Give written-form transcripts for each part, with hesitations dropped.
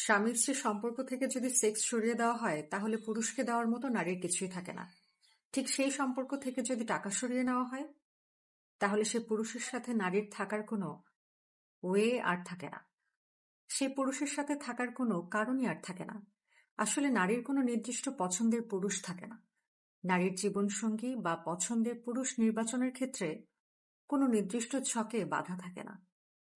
স্বামীর স্ত্রী সম্পর্ক থেকে যদি সেক্স সরিয়ে দেওয়া হয় তাহলে পুরুষকে দেওয়ার মতো নারীর কিছুই থাকে না। ঠিক সেই সম্পর্ক থেকে যদি টাকা সরিয়ে নেওয়া হয় তাহলে সে পুরুষের সাথে নারীর থাকার কোনো ওয়ে আর থাকে না। সেই পুরুষের সাথে থাকার কোনো কারণই আর থাকে না। আসলে নারীর কোনো নির্দিষ্ট পছন্দের পুরুষ থাকে না। নারীর জীবনসঙ্গী বা পছন্দের পুরুষ নির্বাচনের ক্ষেত্রে কোনো নির্দিষ্ট ছকে বাধা থাকে না।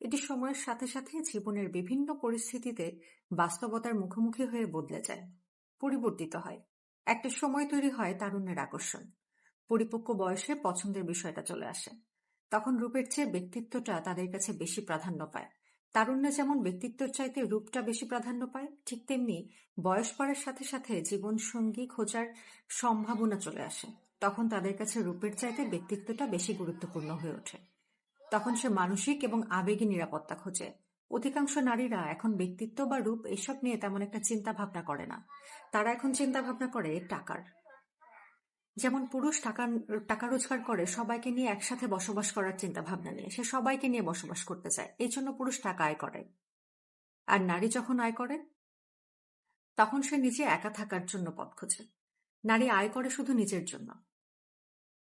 এটি সময়ের সাথে সাথে জীবনের বিভিন্ন পরিস্থিতিতে বাস্তবতার মুখোমুখি হয়ে বদলে যায়, পরিবর্তিত হয়। একটা সময় তৈরি হয় তারুণ্যের আকর্ষণ। পরিপক্ক বয়সে পছন্দের বিষয়টা চলে আসে। তখন রূপের চেয়ে ব্যক্তিত্বটা তাদের কাছে বেশি প্রাধান্য পায়। তারুণ্যে যেমন ব্যক্তিত্বের চাইতে রূপটা বেশি প্রাধান্য পায়, ঠিক তেমনি বয়স বাড়ার সাথে সাথে জীবনসঙ্গী খোঁজার সম্ভাবনা চলে আসে। তখন তাদের কাছে রূপের চাইতে ব্যক্তিত্বটা বেশি গুরুত্বপূর্ণ হয়ে ওঠে। তখন সে মানসিক এবং আবেগী নিরাপত্তা খোঁজে। অধিকাংশ নারীরা এখন ব্যক্তিত্ব বা রূপ এসব নিয়ে তেমন একটা চিন্তা ভাবনা করে না। তারা এখন চিন্তা ভাবনা করে টাকার। যেমন পুরুষ টাকা রোজগার করে সবাইকে নিয়ে একসাথে বসবাস করার চিন্তা ভাবনা নিয়ে, সে সবাইকে নিয়ে বসবাস করতে চায়, এই জন্য পুরুষ টাকা আয় করে। আর নারী যখন আয় করে তখন সে নিজে একা থাকার জন্য পথ খোঁজে। নারী আয় করে শুধু নিজের জন্য।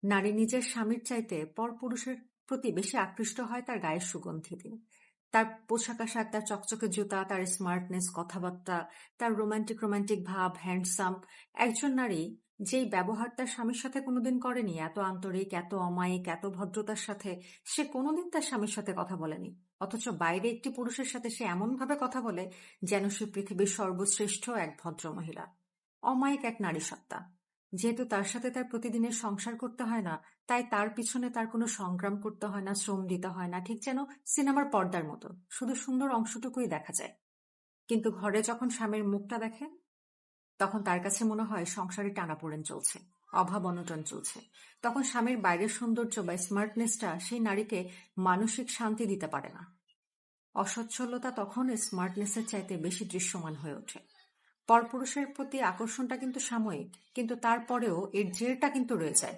নারী নিজের স্বামীর চাইতে পরপুরুষের প্রতি বেশি আকৃষ্ট হয় তার গায়ের সুগন্ধি দিয়ে, তার পোশাক আশাক, তার চকচকে জুতা, তার স্মার্টনেস, কথাবার্তা, তার রোমান্টিক রোমান্টিক ভাব, হ্যান্ডসাম। একজন নারী যেই ব্যবহার তার স্বামীর সাথে কোনোদিন করেনি, এত আন্তরিক, এত অমায়িক, এত ভদ্রতার সাথে সে কোনোদিন তার স্বামীর সাথে কথা বলেনি। অথচ বাইরে একটি পুরুষের সাথে সে এমনভাবে কথা বলে যেন সে পৃথিবীর সর্বশ্রেষ্ঠ এক ভদ্র মহিলা, অমায়িক এক নারী সত্তা। যেহেতু তার সাথে তার প্রতিদিনের সংসার করতে হয় না, তাই তার পিছনে তার কোনো সংগ্রাম করতে হয় না, শ্রম দিতে হয় না, ঠিক যেন সিনেমার পর্দার মতো শুধু সুন্দর অংশটুকুই দেখা যায়। কিন্তু ঘরে যখন স্বামীর মুখটা দেখে তখন তার কাছে মনে হয় সংসারে টানাপোড়েন চলছে, অভাব অনটন চলছে। তখন স্বামীর বাইরের সৌন্দর্য বা স্মার্টনেসটা সেই নারীকে মানসিক শান্তি দিতে পারে না। অসচ্ছলতা তখন স্মার্টনেসের চাইতে বেশি দৃশ্যমান হয়ে ওঠে। পরপুরুষের প্রতি আকর্ষণটা কিন্তু সাময়িক, কিন্তু তারপরেও এর জেরটা কিন্তু রয়ে যায়।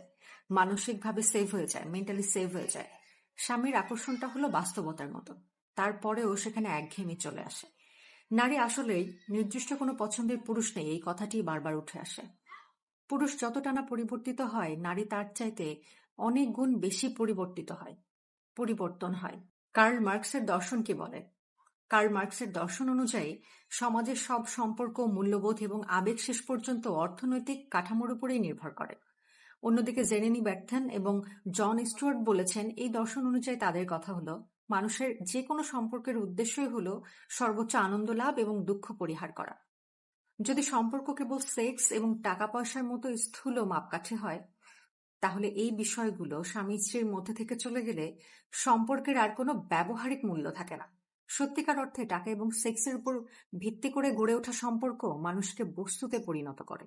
মানসিকভাবে সেভ হয়ে যায়, মেন্টালি সেভ হয়ে যায়। স্বামীর আকর্ষণটা হলো বাস্তবতার মতো, তারপরেও সেখানে একঘেয়েমি চলে আসে। নারী আসলেই নির্দিষ্ট কোনো পছন্দের পুরুষ নেই, এই কথাটি বারবার উঠে আসে। পুরুষ যতটা না পরিবর্তিত হয়, নারী তার চাইতে অনেক গুণ বেশি পরিবর্তন হয়। কার্ল মার্কসের দর্শন কি বলে? কার্ল মার্কসের দর্শন অনুযায়ী সমাজের সব সম্পর্ক, মূল্যবোধ এবং আবেগ শেষ পর্যন্ত অর্থনৈতিক কাঠামোর উপরেই নির্ভর করে। অন্যদিকে জেরেমি বেন্থাম এবং জন স্টুয়ার্ট বলেছেন, এই দর্শন অনুযায়ী তাদের কথা হলো, মানুষের যে কোনো সম্পর্কের উদ্দেশ্যই হলো সর্বোচ্চ আনন্দ লাভ এবং দুঃখ পরিহার করা। যদি সম্পর্ক কেবল সেক্স এবং টাকা পয়সার মতো স্থূল মাপকাঠি হয়, তাহলে এই বিষয়গুলো স্বামী স্ত্রীর মধ্যে থেকে চলে গেলে সম্পর্কের আর কোনো ব্যবহারিক মূল্য থাকে না। সত্যিকার অর্থে টাকা এবং সেক্সের উপর ভিত্তি করে গড়ে ওঠা সম্পর্ক মানুষকে বস্তুতে পরিণত করে।